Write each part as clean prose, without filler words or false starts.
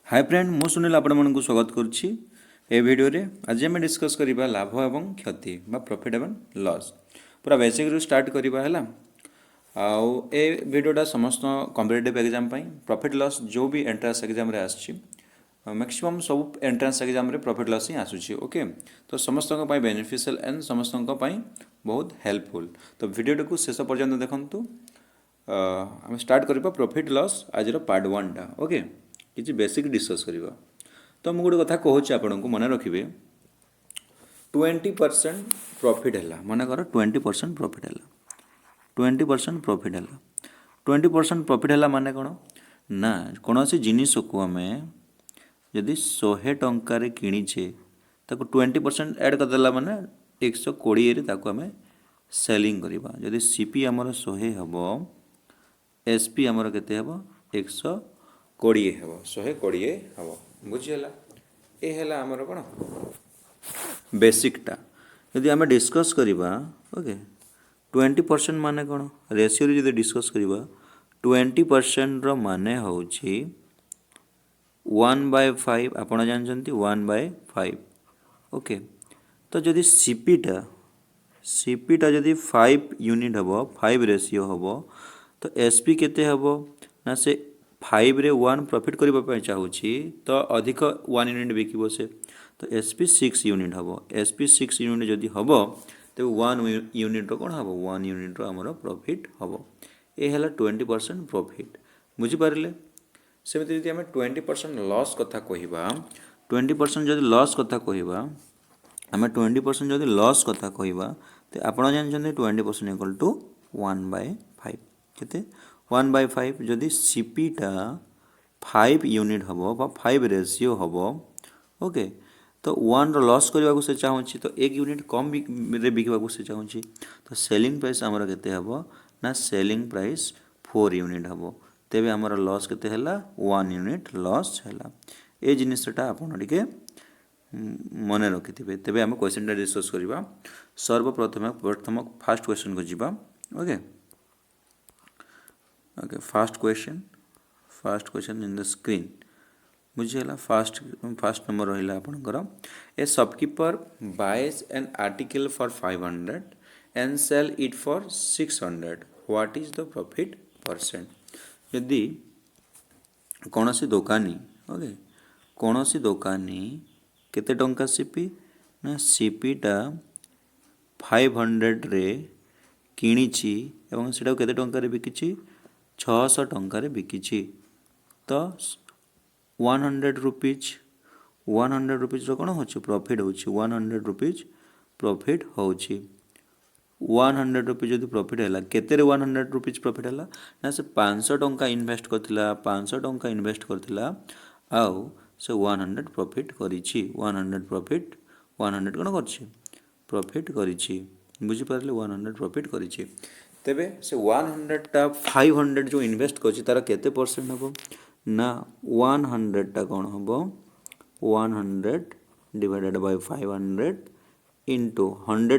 Hi friend मु सुनील आपको स्वागत करुच्ची ए वीडियो रे आज आम डिस्कस करवा लाभ एवं क्षति बा प्रॉफिट एवं लॉस पूरा बेसिक रू स्टार्ट करवा है आउ ए वीडियोटा समस्त कॉम्पिटिटिव एग्जाम प्रॉफिट लॉस जो भी एंट्रांस एग्जाम रे आसछि मैक्सिमम सब एंट्रांस एग्जाम रे प्रॉफिट लॉस ही आसुछि ओके तो समस्त बेनिफिशियल एंड समस्त बहुत हेल्पफुल तो वीडियो को शेष पर्यंत देखंतु आम स्टार्ट करवा प्रॉफिट लॉस आज पार्ट 1 टा ओके किसी बेसिक डिस्कस करवा तो मुझे गोटे कथा कहूँ आपन को मन रखिए 20% प्रॉफिट है मन कर 20% प्रॉफिट है 20% प्रॉफिट है 20% प्रॉफिट है माने कौन ना कौन सी जिनिस को आम जदि 100 टंकार किणीचे ताको 20% ऐड करदेला माने 120 ताको आम सेलिंग करवा जदि सीपी आमर 100 हम एसपी आमर केते हम 120 हेब 120 हम बुझीगला ये है आमर कौन बेसिकटा यदि आम डिस्कस करवा ओके 20% माने कौन रेशियो जदि डिस्कस करवा 20% रो माने होची 1/5 आपण जानछंती 1/5 ओके तो जदि सीपीटा जदि 5 यूनिट हम 5 रेशियो हम तो एसपी केते हम ना से 5 रे 1 प्रॉफिट करने चाहूँगी तो अधिक 1 यूनिट बिकिब से तो एसपी 6 यूनिट हम एसपी 6 यूनिट जदि हम तो 1 यूनिट कौन हम 1 यूनिट आमर प्रॉफिट हम ये है 20% प्रॉफिट बुझीपारे सेमती जब आम 20% लॉस कथा कहवा 20% जदि लॉस कथा कहवा आम 20% जदि लॉस कथा कहवा तो आपड़ जानते 20% इक्वल टू 1/5 केते 1/5 जदि सीपीटा 5 यूनिट हम 5 रेशियो हम ओके तो 1 लॉस करने से चाहूँगी तो 1 यूनिट कम रे बिकवा से चाहूँगी तो सेलिंग प्राइस आमर केते हम ना सेलिंग प्राइस 4 यूनिट हम तेबे आमर लॉस केते हला 1 यूनिट लॉस हला ए जिनिसटा आपन टिके मन रखिथिबे तेबे हम क्वेश्चन डिस्कस करबा सर्वप्रथम फर्स्ट क्वेश्चन को जीवा okay okay first question in the screen बुझीगला फर्स्ट नंबर रहा आपनकर a shopkeeper buys an article for 500 and sell it for 600 what is the profit percent यदि कौन सी दुकानी ओके कौन सी दुकानी केते टंका सीपी ना सीपीटा 500 रे किणीची एवं सेटा केते टंका रे बिकिची 600 टंकार बिकी तो 100 रुपीज कौन हो प्रॉफिट हो 100 रुपीज प्रॉफिट हो 100 रुपीज जो प्रॉफिट है केते 100 रुपीज प्रॉफिट है ना से 500 टंका इन्वेस्ट करथिला 500 टंका इन्वेस्ट करथिला आउ से 100 प्रॉफिट करिछि 100 प्रॉफिट 100 कौन करछि प्रॉफिट करिछि बुझी पारले 100 प्रॉफिट करिछि तेबे से 100 टा 500 जो इन्वेस्ट करछि तार केते परसेंट हबो ना 100 टा कौन हबो 100 डिवाइडेड बाय 500 इंटू 100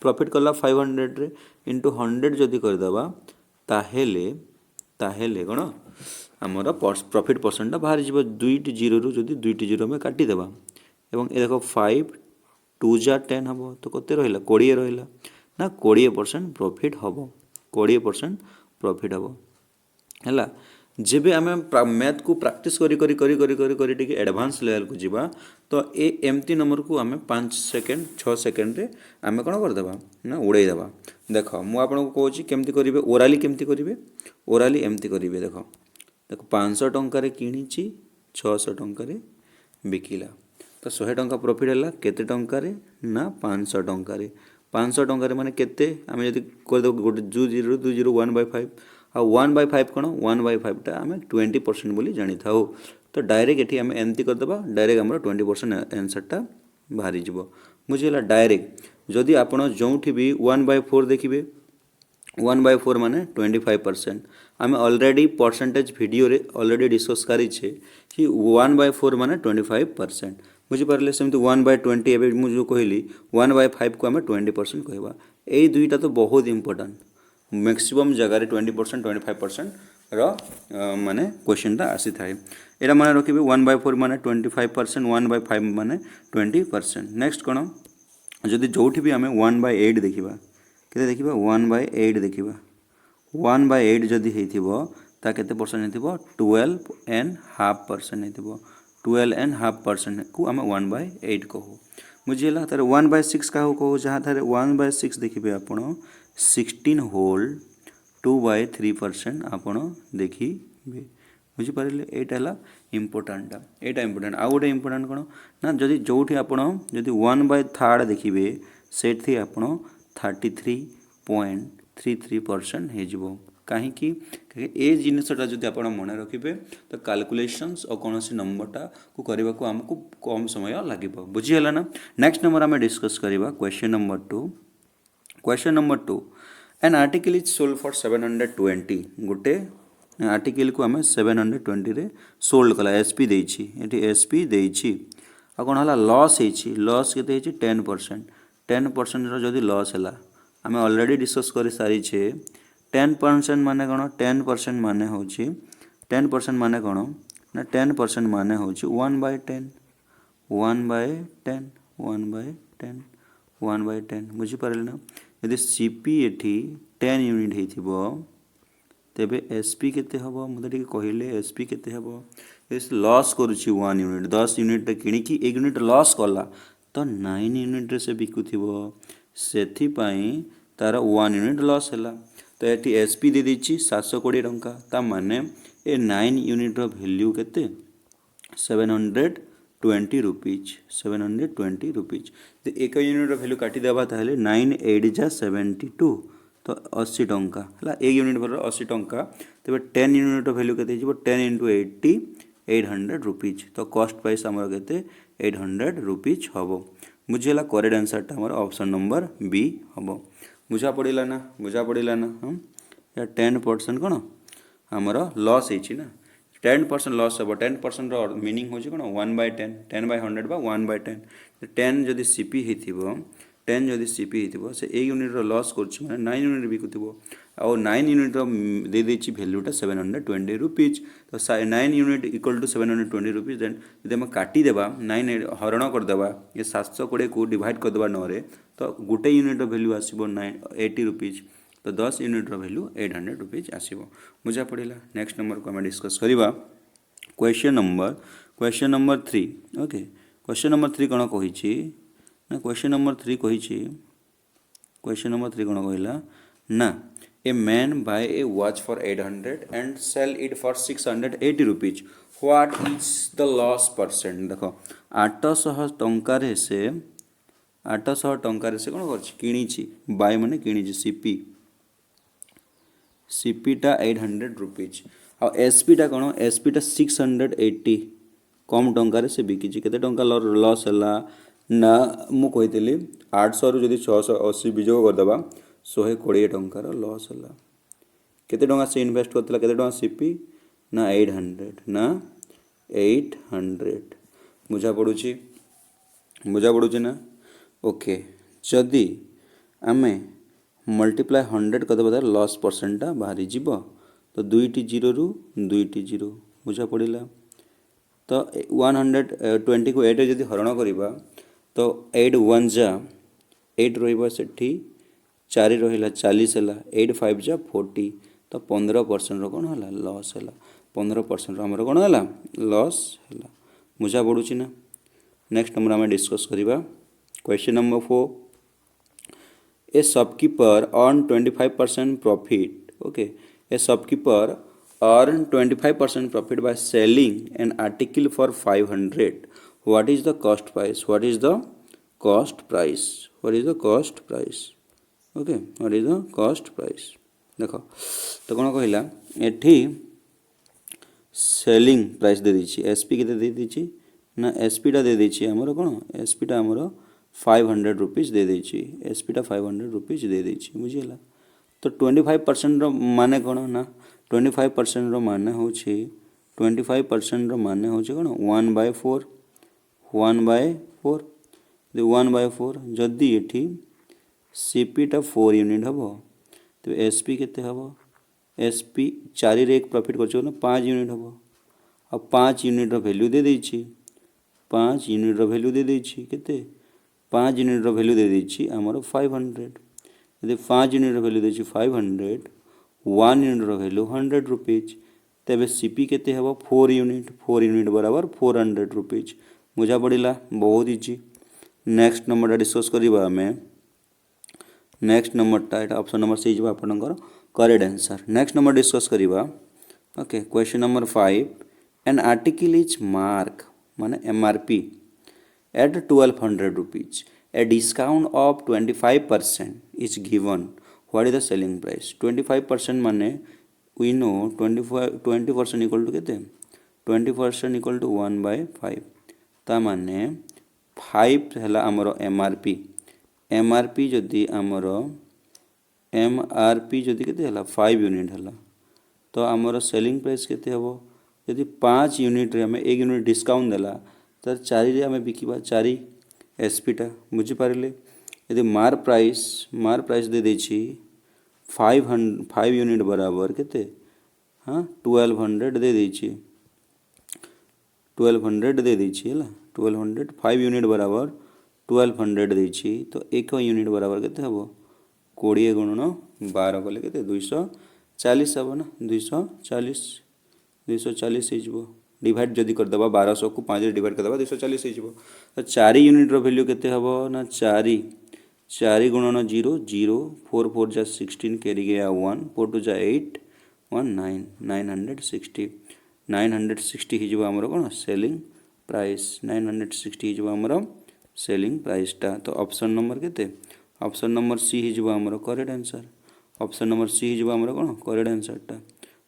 प्रॉफिट कला 500 रे इंटू 100 जदि कर दबा ताहेले कौन हमर प्रॉफिट परसेंट बाहर जीव 2 जीरो रु जदि 2 जीरो में काटी देबा एवं ए देखो 5 2 जा 10 हबो तो कते रहिला 20 रहिला ना 20% प्रॉफिट हबो 20% प्रॉफिट हम है जेबे आम मैथ को प्रैक्टिस करी करी करी करी करी करी टिके एडवांस लेवल को जीवा तो ए एमती नंबर को आम 5 सेकेंड 6 सेकेंड रे आम कौन करदेबा ना उड़े देबा देख मु आपको कहूँ केमती करेंगे ओराली केमती करेंगे ओराली एमती करेंगे देख देख 500 टंकार किणीची 600 टंकार बिकिला तो 100 टंका प्रॉफिट है केते टंकार ना 500 टंकार 500 टंकार माने केते आम जब कर गोटे 2 जीरो 2 जीरो 1/5 आ 1/5 कौन 1/5 टा आम 20% बोली जानी था तो डायरेक्ट एटी आम एमती करदेबा डायरेक्ट आम 20% आंसरटा बाहरी जीव बुझीगला डायरेक्ट जदि आपण जोठी भी 1/4 देखिए 1/4 माने 25% आम ऑलरेडी परसेंटेज वीडियो रे ऑलरेडी डिस्कस करिछे कि 1/4 माने 25% बुझीपारे सेमती 1/20 एवं मुझे कहली 1/5 को आम 20% कहवा यही दुईटा तो बहुत इंपोर्टेंट मैक्सिमम जगह 20% 25% माने क्वेश्चनटा आसी थाए एटा माने रखिबे 1/4 माने 25% 1/5 माने 20%। नेक्स्ट कौन जदि जोठी भी आमे 1/8 देखिबा केते देखिबा 1/8 देखिबा 1/8 जदि हेथिबो ता केते परसेंट हेथिबो 12.5% हेथिबो 12.5% को आमे 1/8 कहू बुझिला तारे 1/6 काहू कहू जहाँ थारे 1/6 देखिबे आपण 16 होल 2/3% आपण देखिबे बुझिपारे एटा इम्पोर्टाटा एटा इम्पोर्टाट आउ गोटे इम्पोर्टाट कौन ना जदि जोठी आपण जदि 1/3 देखिबे सेठी आपण 33.33% हेजिबो कहीं ए जिनसटा जदि आपण मन रखिबे तो कैलकुलेशंस और कौन सी नंबरटा को करबा को हमको कम समय लागिबो बुझिहला ना। नेक्स्ट नंबर आम डिस्कस करबा question number 2 question number 2 N article is sold for 720 गोटे आर्टिकल को आम 720 रे सोल्ड कला एसपी देछि एटी एसपी देछि आ कोन हला लॉस हेछि लॉस केते हेछि 10% रो जदि लॉस हला आम ऑलरेडी डिस्कस कर सारी छे 10% माने कोन 10% माने होछि 10% माने कोन ना 10% माने होछि 1/10 1/10 1/10 1/10 बुझी पारले ना यदि सीपी एठी 10 यूनिट हेथिबो तेबे एसपी केते हबो मते टिके कहिले एसपी केते हबो इस लॉस करूछि 1 यूनिट 10 यूनिट किनी की 1 यूनिट लॉस कला तो 9 यूनिट रे से बिकुथिबो सेथि पई तार 1 यूनिट लॉस हला तो एटी एसपी दे दिछि 720 टंका ता माने ए 9 यूनिट रो वैल्यू केते 720 रुपीज 720 रुपीज तो 1 यूनिट रो वैल्यू काटी देबा ताहले 9 8 जा 72 तो 80 टंका हला 1 यूनिट पर 80 टंका तबे 10 यूनिट रो वैल्यू केते हिजबो 10 * 80 800 रुपीज तो कॉस्ट प्राइस हमर केते 800 रुपीज हबो बुझिला करेक्ट आंसर ता हमर ऑप्शन नंबर बी हबो बुझा पड़िला ना हम या 10% कोन हमर लॉस हेछि ना 10% लॉस हबो 10% रो मीनिंग होछि कोन 1/10 10/100 बा 1/10 10 जदि सीपी हेथिबो 10 जदि सीपी हेथिबो से 1 यूनिट रो लॉस करछि माने 9 यूनिट बिकुथिबो आ 9 यूनिट रो दे देछि वैल्यूटा 720 रुपीज तो 9 unit equal to 720 rupees then यदि हम काटी देबा 9 हरण कर देबा ये 720 को डिवाइड कर देबा 9 रे तो गुटे यूनिट रो वैल्यू आसीबो 80 रुपीज तो 10 यूनिट रो वैल्यू 800 रुपीज आसीबो बुझा पड़िला। नेक्स्ट नंबर को हम डिस्कस करिबा question number 3 okay question number 3 कोन कहिछि ना क्वेश्चन नंबर 3 कहिछि क्वेश्चन नंबर 3 कोन कहिला ना a man buy a watch for 800 and sell it for 680 rupees what is the loss percent देखो 800 टंका रे से 800 टंका रे से कोन करछि किनिछि बाय माने किनिछि सीपी टा 800 रुपीज आ एसपी टा कोन एसपी टा 680 कम टंका रे से बिकिछि केते टंका लॉस हला ना मु कहितली 800 रु जदि 680 बिजोग कर देबा 120 टंका रो लॉस हला केते टंका से इन्वेस्ट करतला केते टंका सीपी ना 800 बुझा पड़ुछि ना ओके जदि आमे मल्टीप्लाई 100 कर देबा लॉस परसेंटटा बाहरी जीवो तो 2टी 0 रु 2टी 0 बुझा पड़िला तो 120 को 8 जदि हरण करिबा तो 8 1 जा 8 रहिबा सेठी 4 रहिला 40 हला 8 5 जा 40 तो 15% रो कोन हला लॉस हला 15% रो हमर कोन हला लॉस हला बुझा पड़ुछि ना। नेक्स्ट नंबर हम डिस्कस करिबा question number 4 a shopkeeper earn 25% profit okay a shopkeeper earn 25% profit by selling an article for 500 what is the cost price okay what is the cost price देखो तो कौन कहला एठी सेलिंग प्राइस दे दीची SP के दे दीची ना SP टा दे दीची हमरो कोन SP टा हमरो 500 रुपीज दे देछि एसपी टा 500 रुपीज दे देछि बुझिला तो 25% रो माने कोन ना 25% रो माने होछि 25% रो माने होछि कोन 1/4 1/4 जदि एठी सीपी टा 4 यूनिट हबो तो एसपी केते हबो एस पी 4 रे 1 प्रॉफिट कर 5 यूनिट हम आ 5 यूनिट वैल्यू दे देछि 5 यूनिट वैल्यू दे देछि केते 5 यूनिट वैल्यू दे देछि हमर 500 यदि 5 यूनिट वैल्यू देछि 500 1 यूनिट वैल्यू 100 रुपीज तेबे सीपी केते हेबो 4 यूनिट बराबर 400 रुपीज बुझा पड़िला बहुत इजी। नेक्स्ट नंबर डिस्कस करिबा हमें नेक्स्ट नंबरटा एटा ऑप्शन नंबर सी जबा आपनकर correct answer. Next number discuss करिबा okay question number 5 an article is marked माने MRP at 1200 rupees a discount of 25% is given what is the selling price 25% माने we know 20% equal to केते 20% equal to 1/5 ता माने 5 हला हमरो MRP जदि हमरो एमआरपी जदि केते हला 5 यूनिट हला तो हमरो सेलिंग प्राइस केते हबो यदि 5 यूनिट रे हमें 1 यूनिट डिस्काउंट देला तो 4 रे हमें बिकिबा 4 एसपीटा बुझी पारिले यदि मार प्राइस दे देछि 5 यूनिट बराबर केते हाँ 1200 दे देछि 1200 दे देछि हला 1200 5 यूनिट बराबर 1200 देछि तो 1 यूनिट बराबर केते हबो 20 गुणन 12 कले केते 240 हबो ना 240 हो डिवाइड जदि कर दबा 1200 को 5 रे डिवाइड कर दबा 240 हो तो 4 यूनिट रो वैल्यू केते हबो ना 4 गुणन 0 0 4 4 जा 16 कैरी गया 1 4 2 जा 8 1 9 960 ही जबो हमरो कोन सेलिंग प्राइस 960 ही जबो हमरो सेलिंग प्राइस टा तो ऑप्शन नंबर केते ऑप्शन नंबर सी ही जबो हमरो correct answer option number C ही जबो हमरो कोन करेक्ट आंसर टा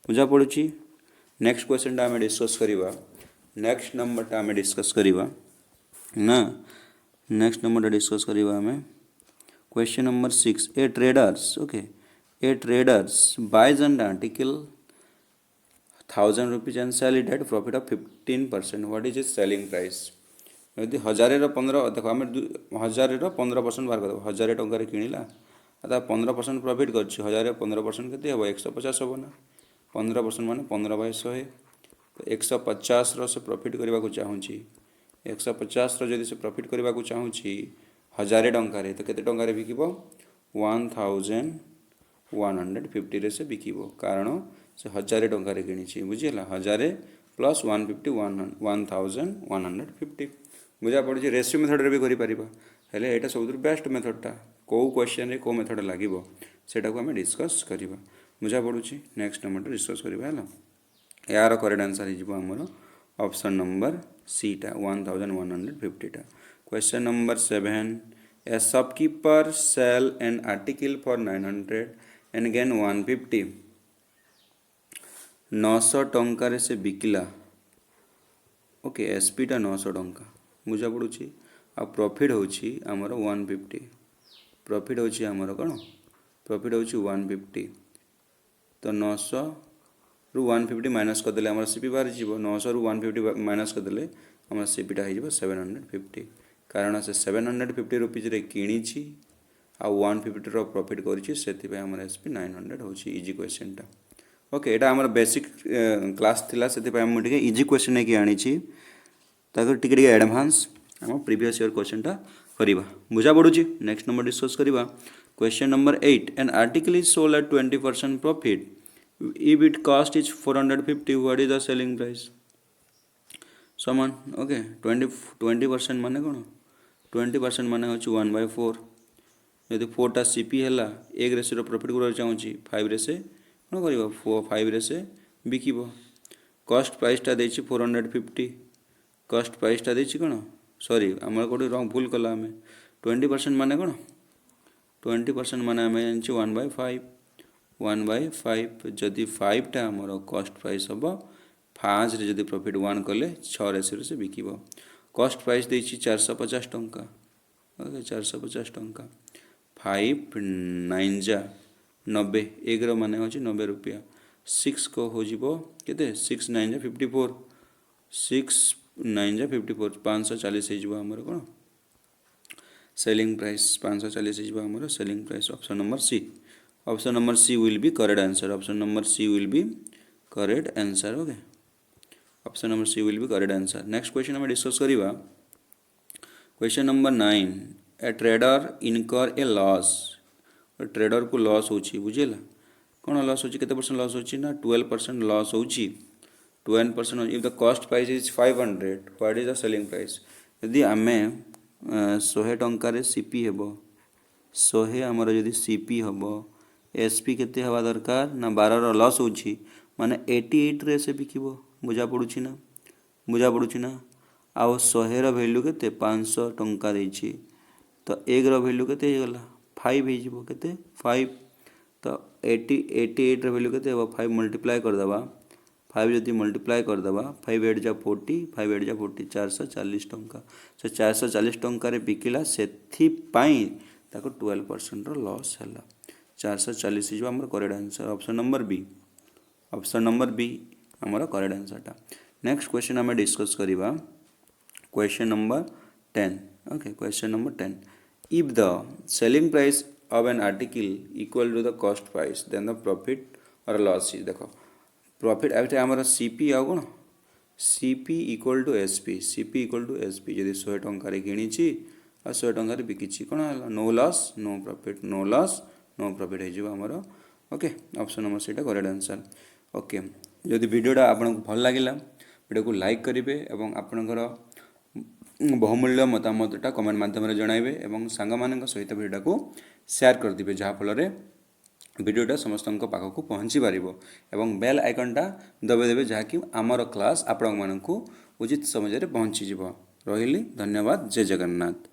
बुझा पड़ुची। नेक्स्ट क्वेश्चन टा हमें डिस्कस करिबा नेक्स्ट नंबर टा हमें डिस्कस करिबा ना नेक्स्ट नंबर टा डिस्कस करिबा हमें question number 6 a traders buys an article 1000 rupees and sell it at profit of 15% what is its selling price यदि 1000 रो 15 देखो हम 1000 रो 15% बाहर कर 1000 टଙ୍କା रे किनिला अता 15% प्रॉफिट करछि 1000 रे 15% केते हो 150 हो ना 15% माने 15/100 तो 150 रो से प्रॉफिट करबा को चाहूची 150 रो जदि से प्रॉफिट करबा को चाहूची 1000 टଙ୍କା रे तो केते टଙ୍କା रे बिकिबो 1150 रे से बिकिबो कारण से 1000 टଙ୍କା रे किनिची बुझिला 1000 प्लस 150 1150 बुझा पड़ी रेशियो मेथड रे भी करि परिबा हेले एटा सबुतर बेस्ट मेथड टा को क्वेश्चन रे को मेथड लागिबो सेटा को हम डिस्कस करिबा बुझा पड़ुची। नेक्स्ट नंबर डिस्कस करिबा हला यार करेक्ट आंसर ही जबो हमरो ऑप्शन नंबर सी टा 1150 टा। Question number 7 a shopkeeper sell an article for 900 and gain 150 900 टंका रे से बिकिला ओके एसपी टा 900 टंका बुझा पड़ुची आ प्रॉफिट होची हमरो 150 प्रॉफिट होची हमरो कोन प्रॉफिट होची 150 तो 900 रु 150 माइनस कर देले हमर सीपी बाहर जीवो 900 रु 150 माइनस कर देले हमर सीपी टा हो 750 कारण से 750 रुपीज रे किनी छी आ 150 रो प्रॉफिट करिछि सेति पे हमर एसपी 900 होछि इजी क्वेश्चन टा ओके एटा हमर बेसिक क्लास थिला सेति पे हम टिके इजी क्वेश्चन ने कि आनी छी ताको टिके टिके एडवांस हम प्रीवियस ईयर क्वेश्चन टा करिबा बुझा पड़ुछि। नेक्स्ट नंबर डिस्कस करिबा question number 8 N article is sold at 20% profit if it cost is 450 what is the selling price समान ओके 20% माने कोन 20% माने होची 1/4 यदि 4 टा सीपी हला 1 रे से प्रॉफिट कर चाहूची 5 रे से कोन करबो 5 रे से बिकिबो कॉस्ट प्राइस टा देछि 450 कॉस्ट प्राइस टा देछि कोन सॉरी हमर कोडी रॉन्ग भूल कला हमें 20% माने कोन 20% माने हमें जानछि 1/5 जदि 5 टा हमर कॉस्ट प्राइस हबो 5 रे जदि प्रॉफिट 1 कले 6 रे से बिकिबो कॉस्ट प्राइस देछि 450 टंका ओके 450 टंका 5 9 जा 90 1 रो माने होछि 90 रुपया 6 को हो जिवो केते 6 9 जा 54 6 9 जा 54 540 हे जिवो हमर कोन सेलिंग प्राइस 540 हे जिवो हमर selling price option number C option number C will be correct answer. Option number C will be correct answer. Okay, option number C will be correct answer. Next question आम discuss करवा। Question number 9, a trader incur a loss. Trader को loss होची बुझेला कौन loss होची केते percent loss होची ना 12% लॉस होची 12%। If the cost price is 500 what is the selling price. यदि आमे 100 टंकार सीपी हेबो 100 आमर यदि सीपी हेबो एसपी केते हवा दरकार ना 12 रो लॉस होची माने 88 रे से बिकिबो बुझा पड़ुची ना आउ 100 रो वैल्यू केते 500 टंका देछि तो 1 रो वैल्यू केते हे गला 5 हे जिवो केते 5 तो 88 रो वैल्यू केते हो 5 मल्टीप्लाई कर दबा 5 जदि मल्टीप्लाई कर दबा 5 8 जा 40 5 8 जा 40 440 टंका से 440 टंका रे बिकिला सेथि पई ताको 12% रो लॉस हैला 440 जो हमर correct answer option number B. Option number B हमर करेक्ट आंसर टा। नेक्स्ट क्वेश्चन हमें डिस्कस करिबा question number 10। Okay, question number 10, if the selling price of an article equal to the cost price then the profit or loss is। देखो profit आते हमारा CP आउ कौन CP equal to SP CP equal to SP जदि 100 टंका रे किनिछि आ 100 टंका रे बिकिछि कोन no loss no profit no loss no profit हे जिवो हमरो। ओके, ऑप्शन नंबर सीटा करेक्ट आंसर। ओके, जदि वीडियोटा आपन को भल लागिला वीडियो को लाइक करिवे एवं आपनकर बहुमूल्य मतामतटा कमेंट माध्यम जणाइबे एवं सांग मानक सहित वीडियो को शेयर कर दिबे जहाँ फल वीडियोटा समस्त पाखक पहुँची पार एवं बेल आइकनटा दबाई देवे जहाँकि आमर क्लास आपण मानक उचित समय पहुँची रही। धन्यवाद। जय जगन्नाथ।